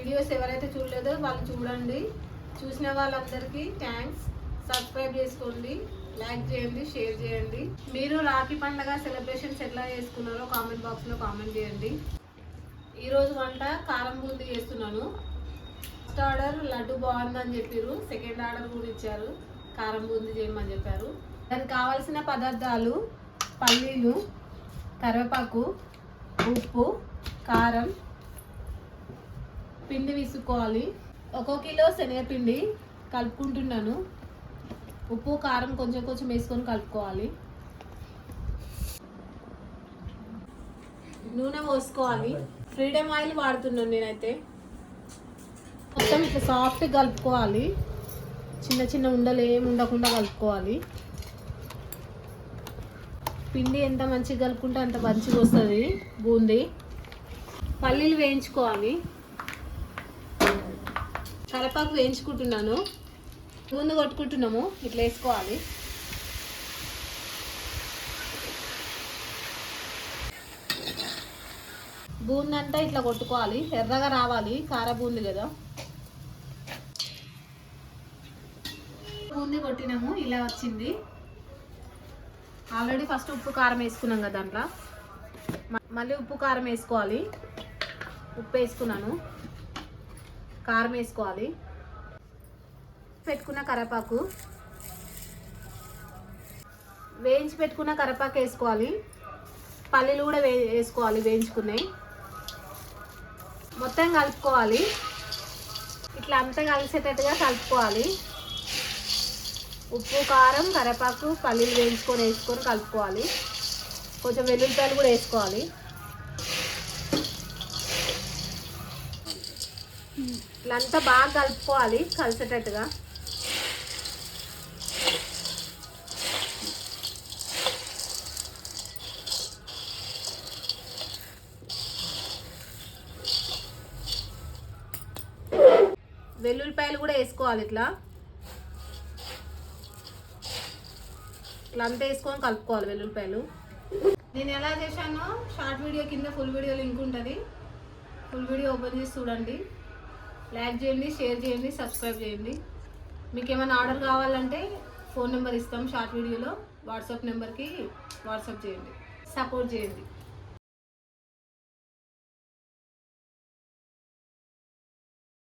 Videos ఎవరైతే చూడలేదో వాళ్ళు చూడండి. చూసిన వాళ్ళందరికీ థ్యాంక్స్. సబ్స్క్రైబ్ చేసుకోండి, లైక్ చేయండి, షేర్ చేయండి. మీరు రాఖీ పండుగ సెలబ్రేషన్స్ ఎట్లా చేసుకున్నారో కామెంట్ బాక్స్లో కామెంట్ చేయండి. ఈరోజు వంట కారం బూందీ చేస్తున్నాను. ఫస్ట్ ఆర్డర్ లడ్డు బాగుందని చెప్పారు, సెకండ్ ఆర్డర్ కూడా ఇచ్చారు, కారం బూందీ చేయమని చెప్పారు. దానికి కావాల్సిన పదార్థాలు పల్లీలు, కరివేపాకు, ఉప్పు, కారం, పిండి విసుకోవాలి. 1 కిలో శనగపిండి కలుపుకుంటున్నాను. ఉప్పు కారం కొంచెం కొంచెం వేసుకొని కలుపుకోవాలి. నూనె పోసుకోవాలి. ఫ్రీడమ్ ఆయిల్ వాడుతున్నాను నేనైతే. మొత్తం ఇట్లా సాఫ్ట్ కలుపుకోవాలి. చిన్న చిన్న ఉండలు ఏమి ఉండకుండా కలుపుకోవాలి. పిండి ఎంత మంచిగా కలుపుకుంటే అంత మంచిగా వస్తుంది బూందీ. పల్లీలు వేయించుకోవాలి. కరివేపాకు వేయించుకుంటున్నాను. బూందీ కొట్టుకుంటున్నాము, ఇట్లా వేసుకోవాలి. బూందీ అంతా ఇట్లా కొట్టుకోవాలి, ఎర్రగా రావాలి. కార బూందీ కదా. బూందీ కొట్టినాము, ఇలా వచ్చింది. ఆల్రెడీ ఫస్ట్ ఉప్పు కారం వేసుకున్నాం కదా దాంట్లో. మళ్ళీ ఉప్పు కారం వేసుకోవాలి. ఉప్పు వేసుకున్నాను, కారం వేసుకోవాలి. పెట్టుకున్న కరివేపాకు, వేయించి పెట్టుకున్న కరివేపాకు వేసుకోవాలి. పల్లీలు కూడా వేసుకోవాలి వేయించుకున్నాయి. మొత్తం కలుపుకోవాలి. ఇట్లా అంతా కలిసేటట్టుగా కలుపుకోవాలి. ఉప్పు కారం కరివేపాకు పల్లీలు వేసుకొని కలుపుకోవాలి. కొంచెం వెల్లుల్లిపాయలు కూడా వేసుకోవాలి. ఇట్లా అంతా బాగా కలుపుకోవాలి కలిసేటట్టుగా. వెల్లుల్లిపాయలు కూడా వేసుకోవాలి. ఇట్లా అంతా వేసుకొని కలుపుకోవాలి వెల్లుల్లిపాయలు. నేను ఎలా చేశానో షార్ట్ వీడియో కింద ఫుల్ వీడియో లింక్ ఉంటుంది. ఫుల్ వీడియో ఓపెన్ చేసి చూడండి. లైక్ చేయండి, షేర్ చేయండి, సబ్స్క్రైబ్ చేయండి. మీకు ఏమైనా ఆర్డర్ కావాలంటే ఫోన్ నెంబర్ ఇస్తాం షార్ట్ వీడియోలో. వాట్సాప్ నెంబర్కి వాట్సాప్ చేయండి, సపోర్ట్ చేయండి.